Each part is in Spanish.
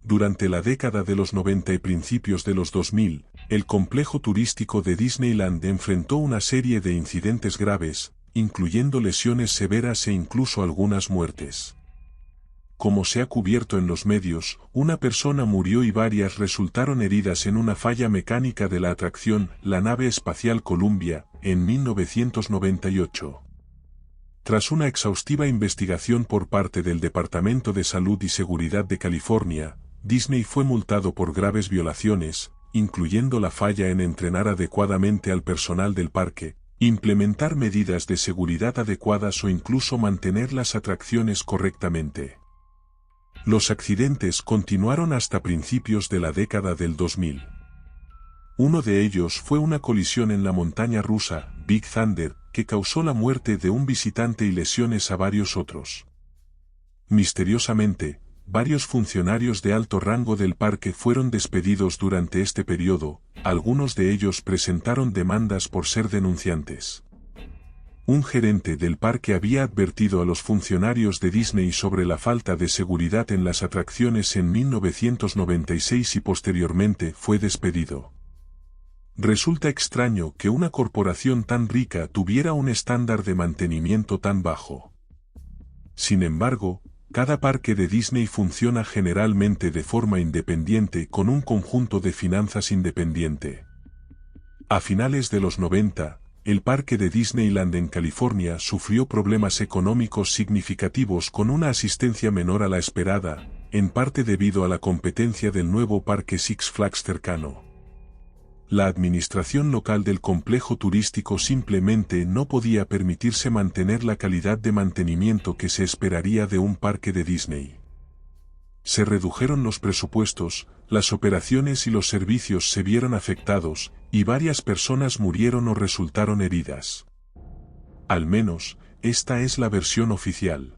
Durante la década de los 90 y principios de los 2000, el complejo turístico de Disneyland enfrentó una serie de incidentes graves, incluyendo lesiones severas e incluso algunas muertes. Como se ha cubierto en los medios, una persona murió y varias resultaron heridas en una falla mecánica de la atracción, la nave espacial Columbia, en 1998. Tras una exhaustiva investigación por parte del Departamento de Salud y Seguridad de California, Disney fue multado por graves violaciones, incluyendo la falla en entrenar adecuadamente al personal del parque, implementar medidas de seguridad adecuadas o incluso mantener las atracciones correctamente. Los accidentes continuaron hasta principios de la década del 2000. Uno de ellos fue una colisión en la montaña rusa, Big Thunder, que causó la muerte de un visitante y lesiones a varios otros. Misteriosamente, varios funcionarios de alto rango del parque fueron despedidos durante este periodo, algunos de ellos presentaron demandas por ser denunciantes. Un gerente del parque había advertido a los funcionarios de Disney sobre la falta de seguridad en las atracciones en 1996 y posteriormente fue despedido. Resulta extraño que una corporación tan rica tuviera un estándar de mantenimiento tan bajo. Sin embargo, cada parque de Disney funciona generalmente de forma independiente con un conjunto de finanzas independiente. A finales de los 90, el parque de Disneyland en California sufrió problemas económicos significativos con una asistencia menor a la esperada, en parte debido a la competencia del nuevo parque Six Flags cercano. La administración local del complejo turístico simplemente no podía permitirse mantener la calidad de mantenimiento que se esperaría de un parque de Disney. Se redujeron los presupuestos, las operaciones y los servicios se vieron afectados, y varias personas murieron o resultaron heridas. Al menos, esta es la versión oficial.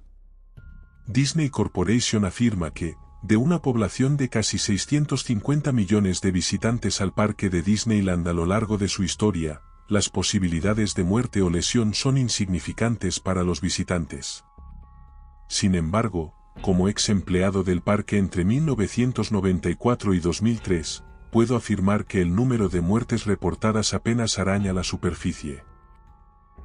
Disney Corporation afirma que, de una población de casi 650 millones de visitantes al parque de Disneyland a lo largo de su historia, las posibilidades de muerte o lesión son insignificantes para los visitantes. Sin embargo, como ex empleado del parque entre 1994 y 2003, puedo afirmar que el número de muertes reportadas apenas araña la superficie.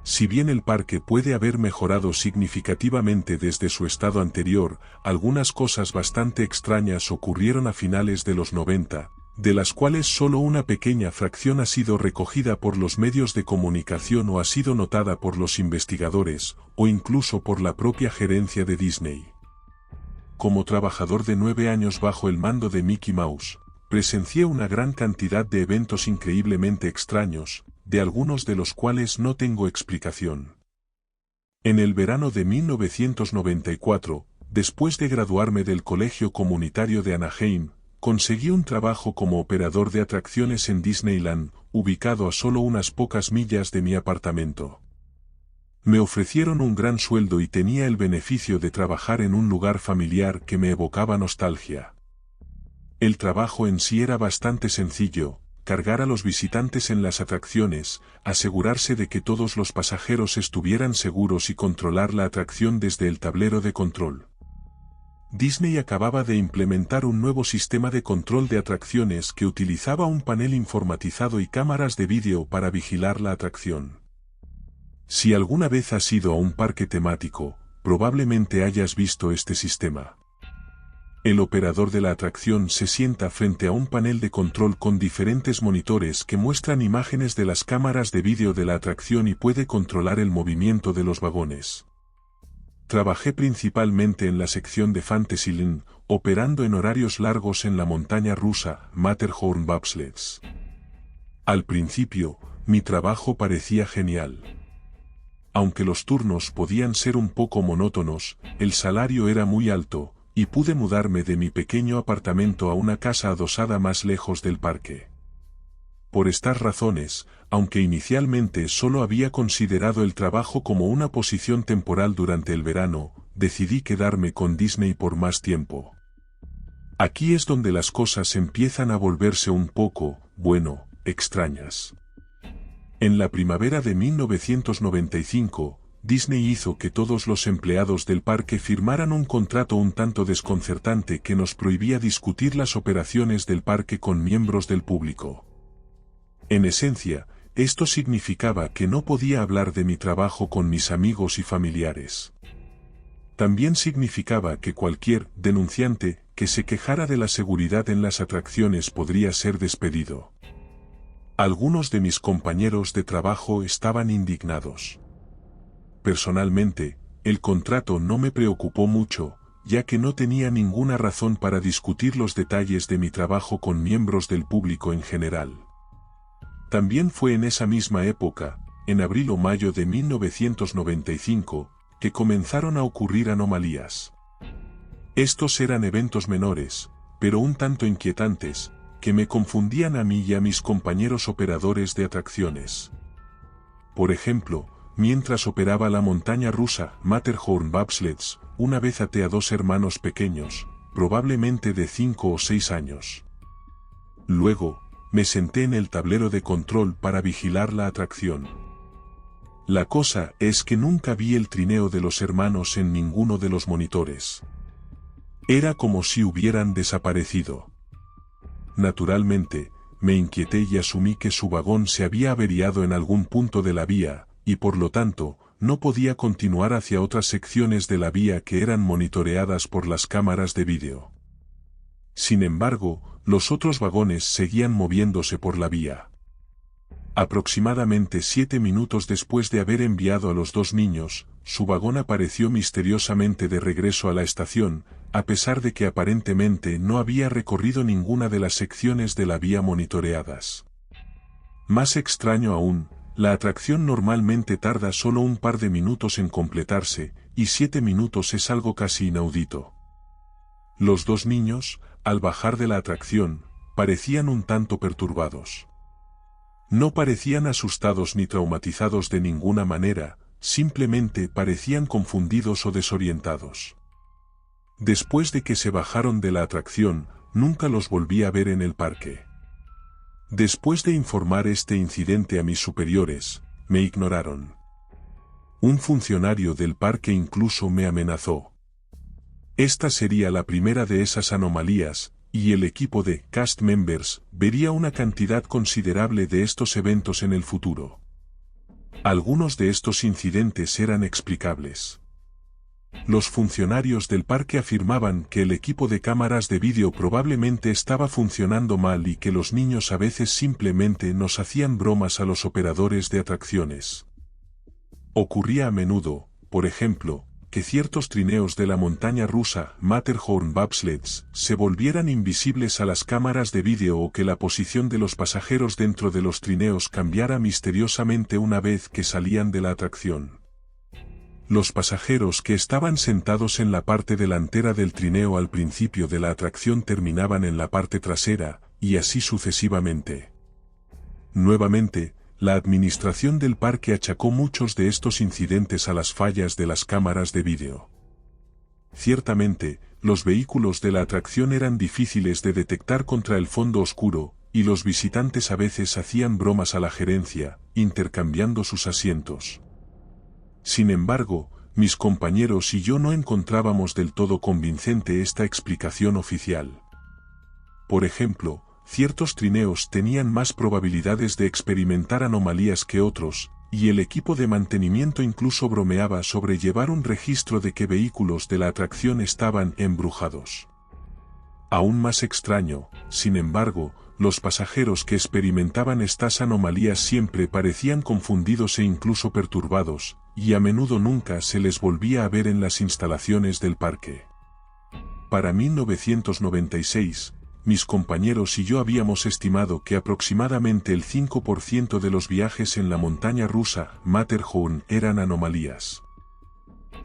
Si bien el parque puede haber mejorado significativamente desde su estado anterior, algunas cosas bastante extrañas ocurrieron a finales de los 90, de las cuales solo una pequeña fracción ha sido recogida por los medios de comunicación o ha sido notada por los investigadores, o incluso por la propia gerencia de Disney. Como trabajador de 9 años bajo el mando de Mickey Mouse, presencié una gran cantidad de eventos increíblemente extraños, de algunos de los cuales no tengo explicación. En el verano de 1994, después de graduarme del Colegio Comunitario de Anaheim, conseguí un trabajo como operador de atracciones en Disneyland, ubicado a solo unas pocas millas de mi apartamento. Me ofrecieron un gran sueldo y tenía el beneficio de trabajar en un lugar familiar que me evocaba nostalgia. El trabajo en sí era bastante sencillo: cargar a los visitantes en las atracciones, asegurarse de que todos los pasajeros estuvieran seguros y controlar la atracción desde el tablero de control. Disney acababa de implementar un nuevo sistema de control de atracciones que utilizaba un panel informatizado y cámaras de vídeo para vigilar la atracción. Si alguna vez has ido a un parque temático, probablemente hayas visto este sistema. El operador de la atracción se sienta frente a un panel de control con diferentes monitores que muestran imágenes de las cámaras de vídeo de la atracción y puede controlar el movimiento de los vagones. Trabajé principalmente en la sección de Fantasyland, operando en horarios largos en la montaña rusa, Matterhorn Bobsleds. Al principio, mi trabajo parecía genial. Aunque los turnos podían ser un poco monótonos, el salario era muy alto, y pude mudarme de mi pequeño apartamento a una casa adosada más lejos del parque. Por estas razones, aunque inicialmente solo había considerado el trabajo como una posición temporal durante el verano, decidí quedarme con Disney por más tiempo. Aquí es donde las cosas empiezan a volverse un poco, extrañas. En la primavera de 1995, Disney hizo que todos los empleados del parque firmaran un contrato un tanto desconcertante que nos prohibía discutir las operaciones del parque con miembros del público. En esencia, esto significaba que no podía hablar de mi trabajo con mis amigos y familiares. También significaba que cualquier denunciante que se quejara de la seguridad en las atracciones podría ser despedido. Algunos de mis compañeros de trabajo estaban indignados. Personalmente, el contrato no me preocupó mucho, ya que no tenía ninguna razón para discutir los detalles de mi trabajo con miembros del público en general. También fue en esa misma época, en abril o mayo de 1995, que comenzaron a ocurrir anomalías. Estos eran eventos menores, pero un tanto inquietantes, que me confundían a mí y a mis compañeros operadores de atracciones. Por ejemplo, mientras operaba la montaña rusa Matterhorn Bobsleds, una vez até a dos hermanos pequeños, probablemente de 5 o 6 años. Luego, me senté en el tablero de control para vigilar la atracción. La cosa es que nunca vi el trineo de los hermanos en ninguno de los monitores. Era como si hubieran desaparecido. Naturalmente, me inquieté y asumí que su vagón se había averiado en algún punto de la vía, y por lo tanto, no podía continuar hacia otras secciones de la vía que eran monitoreadas por las cámaras de vídeo. Sin embargo, los otros vagones seguían moviéndose por la vía. Aproximadamente 7 minutos después de haber enviado a los dos niños, su vagón apareció misteriosamente de regreso a la estación, a pesar de que aparentemente no había recorrido ninguna de las secciones de la vía monitoreadas. Más extraño aún, la atracción normalmente tarda solo un par de minutos en completarse, y 7 minutos es algo casi inaudito. Los dos niños, al bajar de la atracción, parecían un tanto perturbados. No parecían asustados ni traumatizados de ninguna manera, simplemente parecían confundidos o desorientados. Después de que se bajaron de la atracción, nunca los volví a ver en el parque. Después de informar este incidente a mis superiores, me ignoraron. Un funcionario del parque incluso me amenazó. Esta sería la primera de esas anomalías, y el equipo de cast members vería una cantidad considerable de estos eventos en el futuro. Algunos de estos incidentes eran explicables. Los funcionarios del parque afirmaban que el equipo de cámaras de vídeo probablemente estaba funcionando mal y que los niños a veces simplemente nos hacían bromas a los operadores de atracciones. Ocurría a menudo, por ejemplo, que ciertos trineos de la montaña rusa Matterhorn Bobsleds se volvieran invisibles a las cámaras de vídeo o que la posición de los pasajeros dentro de los trineos cambiara misteriosamente una vez que salían de la atracción. Los pasajeros que estaban sentados en la parte delantera del trineo al principio de la atracción terminaban en la parte trasera, y así sucesivamente. Nuevamente, la administración del parque achacó muchos de estos incidentes a las fallas de las cámaras de vídeo. Ciertamente, los vehículos de la atracción eran difíciles de detectar contra el fondo oscuro, y los visitantes a veces hacían bromas a la gerencia, intercambiando sus asientos. Sin embargo, mis compañeros y yo no encontrábamos del todo convincente esta explicación oficial. Por ejemplo, ciertos trineos tenían más probabilidades de experimentar anomalías que otros, y el equipo de mantenimiento incluso bromeaba sobre llevar un registro de qué vehículos de la atracción estaban embrujados. Aún más extraño, sin embargo, los pasajeros que experimentaban estas anomalías siempre parecían confundidos e incluso perturbados, y a menudo nunca se les volvía a ver en las instalaciones del parque. Para 1996, mis compañeros y yo habíamos estimado que aproximadamente el 5% de los viajes en la montaña rusa Matterhorn eran anomalías.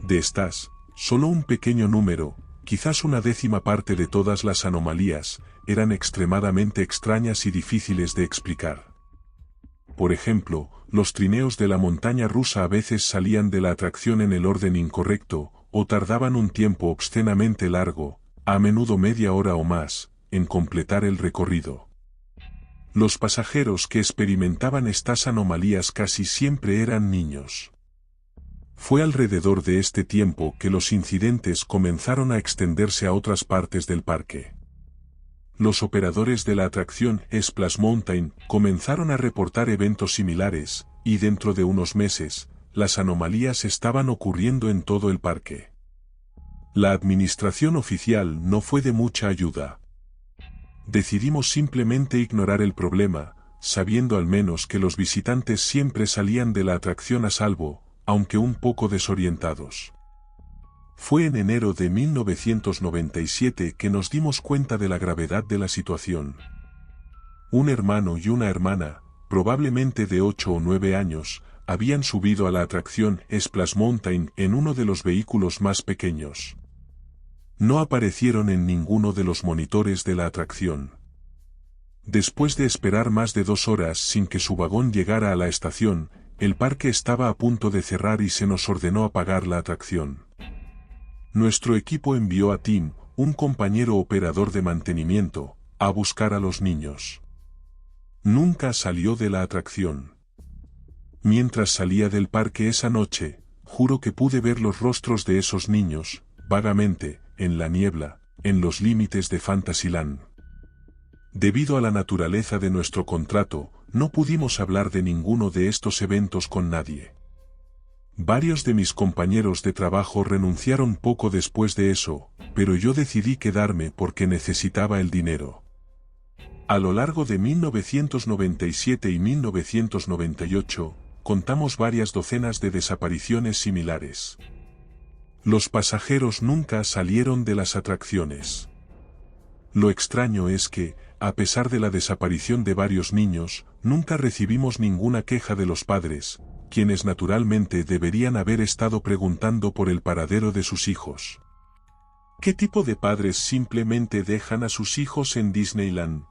De estas, solo un pequeño número, quizás una décima parte de todas las anomalías, eran extremadamente extrañas y difíciles de explicar. Por ejemplo, los trineos de la montaña rusa a veces salían de la atracción en el orden incorrecto, o tardaban un tiempo obscenamente largo, a menudo media hora o más, en completar el recorrido. Los pasajeros que experimentaban estas anomalías casi siempre eran niños. Fue alrededor de este tiempo que los incidentes comenzaron a extenderse a otras partes del parque. Los operadores de la atracción Splash Mountain comenzaron a reportar eventos similares, y dentro de unos meses, las anomalías estaban ocurriendo en todo el parque. La administración oficial no fue de mucha ayuda. Decidimos simplemente ignorar el problema, sabiendo al menos que los visitantes siempre salían de la atracción a salvo, aunque un poco desorientados. Fue en enero de 1997 que nos dimos cuenta de la gravedad de la situación. Un hermano y una hermana, probablemente de 8 o 9 años, habían subido a la atracción Splash Mountain en uno de los vehículos más pequeños. No aparecieron en ninguno de los monitores de la atracción. Después de esperar más de 2 horas sin que su vagón llegara a la estación, el parque estaba a punto de cerrar y se nos ordenó apagar la atracción. Nuestro equipo envió a Tim, un compañero operador de mantenimiento, a buscar a los niños. Nunca salió de la atracción. Mientras salía del parque esa noche, juro que pude ver los rostros de esos niños, vagamente, en la niebla, en los límites de Fantasyland. Debido a la naturaleza de nuestro contrato, no pudimos hablar de ninguno de estos eventos con nadie. Varios de mis compañeros de trabajo renunciaron poco después de eso, pero yo decidí quedarme porque necesitaba el dinero. A lo largo de 1997 y 1998, contamos varias docenas de desapariciones similares. Los pasajeros nunca salieron de las atracciones. Lo extraño es que, a pesar de la desaparición de varios niños, nunca recibimos ninguna queja de los padres, quienes naturalmente deberían haber estado preguntando por el paradero de sus hijos. ¿Qué tipo de padres simplemente dejan a sus hijos en Disneyland?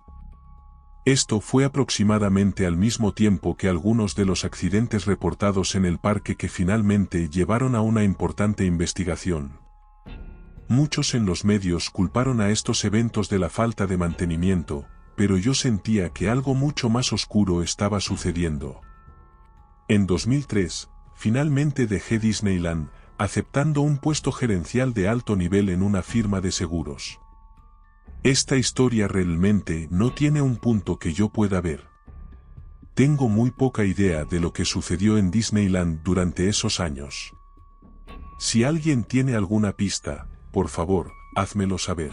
Esto fue aproximadamente al mismo tiempo que algunos de los accidentes reportados en el parque que finalmente llevaron a una importante investigación. Muchos en los medios culparon a estos eventos de la falta de mantenimiento, pero yo sentía que algo mucho más oscuro estaba sucediendo. En 2003, finalmente dejé Disneyland, aceptando un puesto gerencial de alto nivel en una firma de seguros. Esta historia realmente no tiene un punto que yo pueda ver. Tengo muy poca idea de lo que sucedió en Disneyland durante esos años. Si alguien tiene alguna pista, por favor, házmelo saber.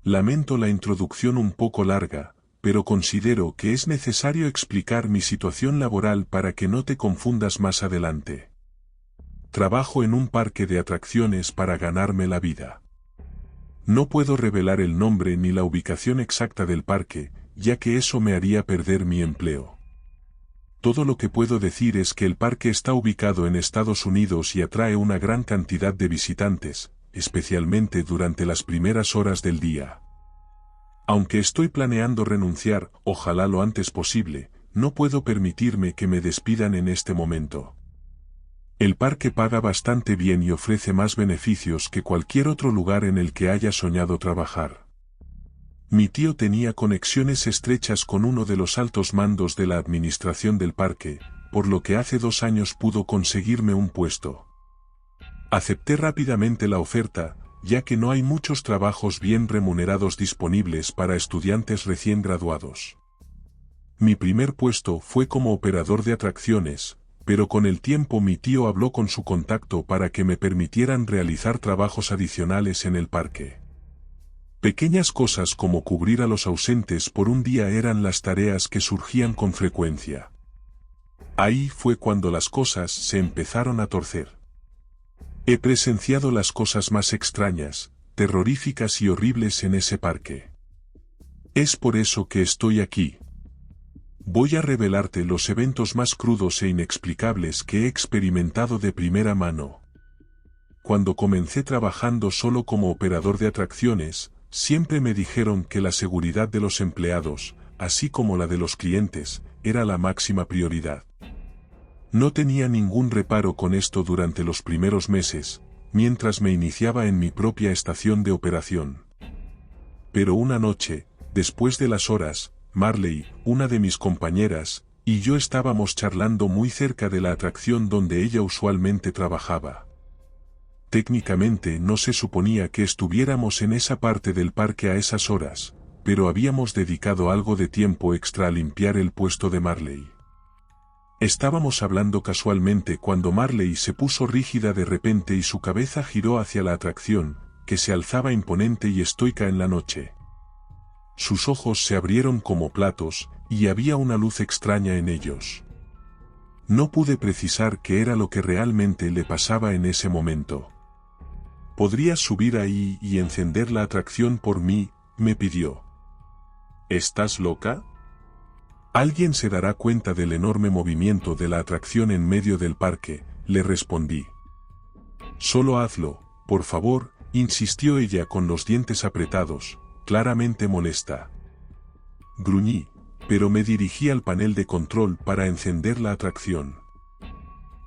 Lamento la introducción un poco larga, pero considero que es necesario explicar mi situación laboral para que no te confundas más adelante. Trabajo en un parque de atracciones para ganarme la vida. No puedo revelar el nombre ni la ubicación exacta del parque, ya que eso me haría perder mi empleo. Todo lo que puedo decir es que el parque está ubicado en Estados Unidos y atrae una gran cantidad de visitantes, especialmente durante las primeras horas del día. Aunque estoy planeando renunciar, ojalá lo antes posible, no puedo permitirme que me despidan en este momento. El parque paga bastante bien y ofrece más beneficios que cualquier otro lugar en el que haya soñado trabajar. Mi tío tenía conexiones estrechas con uno de los altos mandos de la administración del parque, por lo que hace 2 años pudo conseguirme un puesto. Acepté rápidamente la oferta, ya que no hay muchos trabajos bien remunerados disponibles para estudiantes recién graduados. Mi primer puesto fue como operador de atracciones, pero con el tiempo mi tío habló con su contacto para que me permitieran realizar trabajos adicionales en el parque. Pequeñas cosas como cubrir a los ausentes por un día eran las tareas que surgían con frecuencia. Ahí fue cuando las cosas se empezaron a torcer. He presenciado las cosas más extrañas, terroríficas y horribles en ese parque. Es por eso que estoy aquí. Voy a revelarte los eventos más crudos e inexplicables que he experimentado de primera mano. Cuando comencé trabajando solo como operador de atracciones, siempre me dijeron que la seguridad de los empleados, así como la de los clientes, era la máxima prioridad. No tenía ningún reparo con esto durante los primeros meses, mientras me iniciaba en mi propia estación de operación. Pero una noche, después de las horas, Marley, una de mis compañeras, y yo estábamos charlando muy cerca de la atracción donde ella usualmente trabajaba. Técnicamente no se suponía que estuviéramos en esa parte del parque a esas horas, pero habíamos dedicado algo de tiempo extra a limpiar el puesto de Marley. Estábamos hablando casualmente cuando Marley se puso rígida de repente y su cabeza giró hacia la atracción, que se alzaba imponente y estoica en la noche. Sus ojos se abrieron como platos, y había una luz extraña en ellos. No pude precisar qué era lo que realmente le pasaba en ese momento. ¿Podrías subir ahí y encender la atracción por mí?, me pidió. ¿Estás loca? Alguien se dará cuenta del enorme movimiento de la atracción en medio del parque, le respondí. Solo hazlo, por favor, insistió ella con los dientes apretados, claramente molesta. Gruñí, pero me dirigí al panel de control para encender la atracción.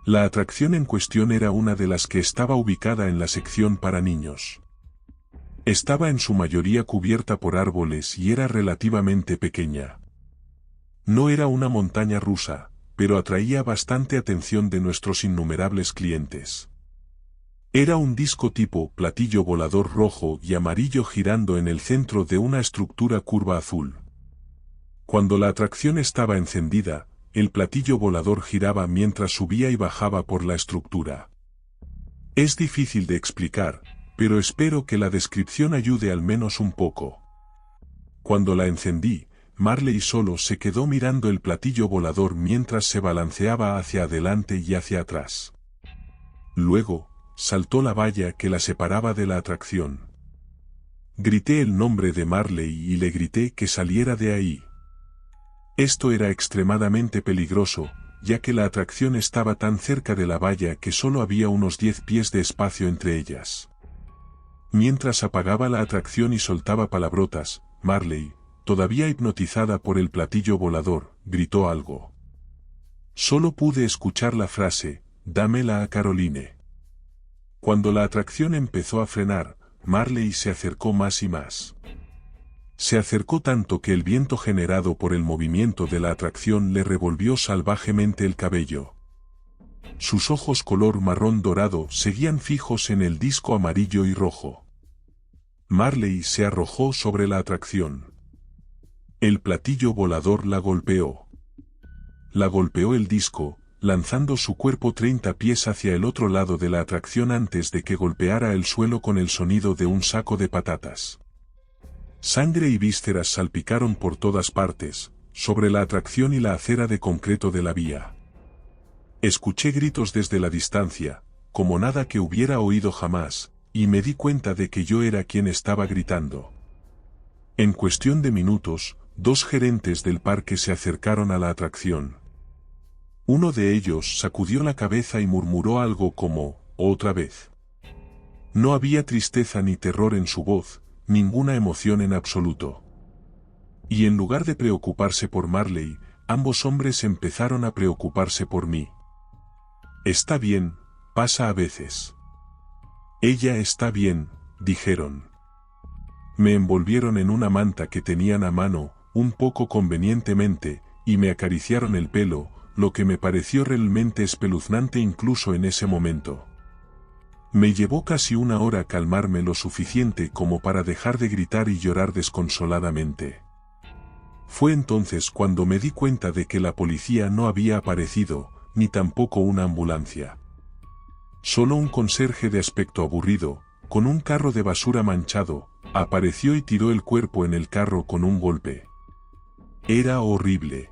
La atracción en cuestión era una de las que estaba ubicada en la sección para niños. Estaba en su mayoría cubierta por árboles y era relativamente pequeña. No era una montaña rusa, pero atraía bastante atención de nuestros innumerables clientes. Era un disco tipo platillo volador rojo y amarillo girando en el centro de una estructura curva azul. Cuando la atracción estaba encendida, el platillo volador giraba mientras subía y bajaba por la estructura. Es difícil de explicar, pero espero que la descripción ayude al menos un poco. Cuando la encendí, Marley solo se quedó mirando el platillo volador mientras se balanceaba hacia adelante y hacia atrás. Luego, saltó la valla que la separaba de la atracción. Grité el nombre de Marley y le grité que saliera de ahí. Esto era extremadamente peligroso, ya que la atracción estaba tan cerca de la valla que solo había unos 10 pies de espacio entre ellas. Mientras apagaba la atracción y soltaba palabrotas, Marley, todavía hipnotizada por el platillo volador, gritó algo. Solo pude escuchar la frase, «Dámela a Caroline». Cuando la atracción empezó a frenar, Marley se acercó más y más. Se acercó tanto que el viento generado por el movimiento de la atracción le revolvió salvajemente el cabello. Sus ojos color marrón dorado seguían fijos en el disco amarillo y rojo. Marley se arrojó sobre la atracción. El platillo volador la golpeó. La golpeó el disco, lanzando su cuerpo 30 pies hacia el otro lado de la atracción antes de que golpeara el suelo con el sonido de un saco de patatas. Sangre y vísceras salpicaron por todas partes, sobre la atracción y la acera de concreto de la vía. Escuché gritos desde la distancia, como nada que hubiera oído jamás, y me di cuenta de que yo era quien estaba gritando. En cuestión de minutos, 2 gerentes del parque se acercaron a la atracción. Uno de ellos sacudió la cabeza y murmuró algo como, «otra vez». No había tristeza ni terror en su voz, ninguna emoción en absoluto. Y en lugar de preocuparse por Marley, ambos hombres empezaron a preocuparse por mí. «Está bien, pasa a veces». «Ella está bien», dijeron. Me envolvieron en una manta que tenían a mano, un poco convenientemente, y me acariciaron el pelo, lo que me pareció realmente espeluznante incluso en ese momento. Me llevó casi 1 hora calmarme lo suficiente como para dejar de gritar y llorar desconsoladamente. Fue entonces cuando me di cuenta de que la policía no había aparecido, ni tampoco una ambulancia. Solo un conserje de aspecto aburrido, con un carro de basura manchado, apareció y tiró el cuerpo en el carro con un golpe. Era horrible.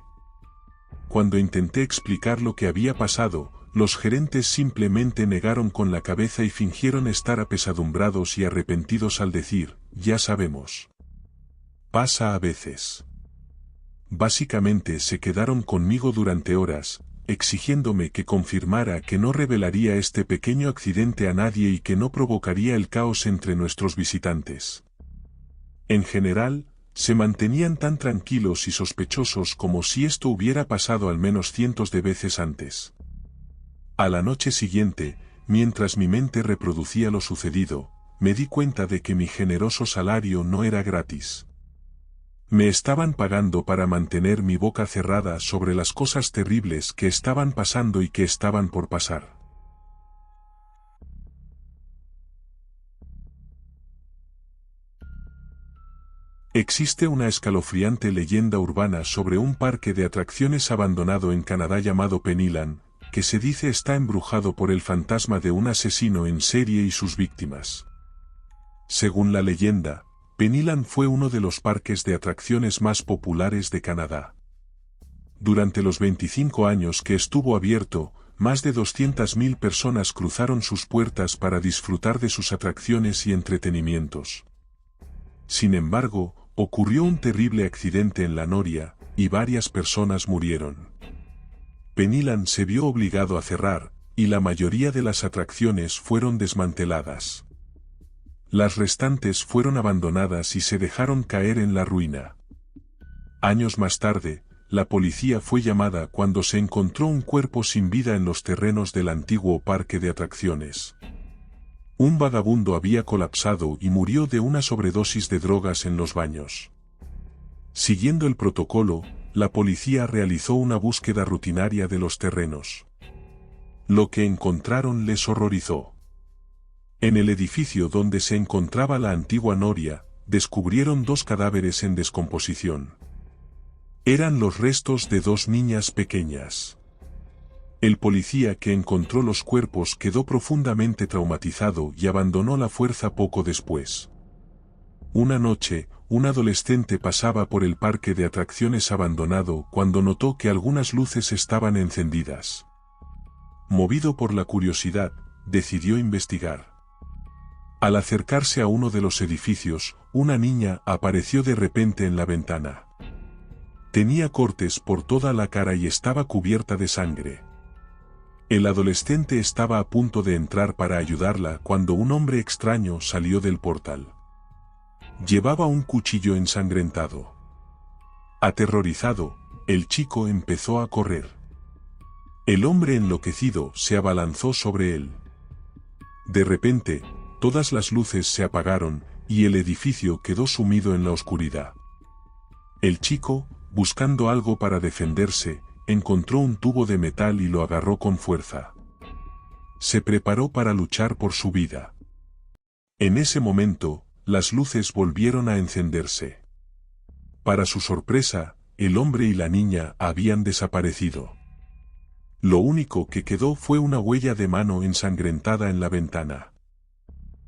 Cuando intenté explicar lo que había pasado, los gerentes simplemente negaron con la cabeza y fingieron estar apesadumbrados y arrepentidos al decir, «ya sabemos. Pasa a veces». Básicamente se quedaron conmigo durante horas, exigiéndome que confirmara que no revelaría este pequeño accidente a nadie y que no provocaría el caos entre nuestros visitantes. En general, se mantenían tan tranquilos y sospechosos como si esto hubiera pasado al menos cientos de veces antes. A la noche siguiente, mientras mi mente reproducía lo sucedido, me di cuenta de que mi generoso salario no era gratis. Me estaban pagando para mantener mi boca cerrada sobre las cosas terribles que estaban pasando y que estaban por pasar. Existe una escalofriante leyenda urbana sobre un parque de atracciones abandonado en Canadá llamado Pennyland, que se dice está embrujado por el fantasma de un asesino en serie y sus víctimas. Según la leyenda, Pennyland fue uno de los parques de atracciones más populares de Canadá. Durante los 25 años que estuvo abierto, más de 200.000 personas cruzaron sus puertas para disfrutar de sus atracciones y entretenimientos. Sin embargo, ocurrió un terrible accidente en la noria, y varias personas murieron. Pennyland se vio obligado a cerrar, y la mayoría de las atracciones fueron desmanteladas. Las restantes fueron abandonadas y se dejaron caer en la ruina. Años más tarde, la policía fue llamada cuando se encontró un cuerpo sin vida en los terrenos del antiguo parque de atracciones. Un vagabundo había colapsado y murió de una sobredosis de drogas en los baños. Siguiendo el protocolo, la policía realizó una búsqueda rutinaria de los terrenos. Lo que encontraron les horrorizó. En el edificio donde se encontraba la antigua noria, descubrieron 2 cadáveres en descomposición. Eran los restos de 2 niñas pequeñas. El policía que encontró los cuerpos quedó profundamente traumatizado y abandonó la fuerza poco después. Una noche, un adolescente pasaba por el parque de atracciones abandonado cuando notó que algunas luces estaban encendidas. Movido por la curiosidad, decidió investigar. Al acercarse a uno de los edificios, una niña apareció de repente en la ventana. Tenía cortes por toda la cara y estaba cubierta de sangre. El adolescente estaba a punto de entrar para ayudarla cuando un hombre extraño salió del portal. Llevaba un cuchillo ensangrentado. Aterrorizado, el chico empezó a correr. El hombre enloquecido se abalanzó sobre él. De repente, todas las luces se apagaron, y el edificio quedó sumido en la oscuridad. El chico, buscando algo para defenderse, encontró un tubo de metal y lo agarró con fuerza. Se preparó para luchar por su vida. En ese momento, las luces volvieron a encenderse. Para su sorpresa, el hombre y la niña habían desaparecido. Lo único que quedó fue una huella de mano ensangrentada en la ventana.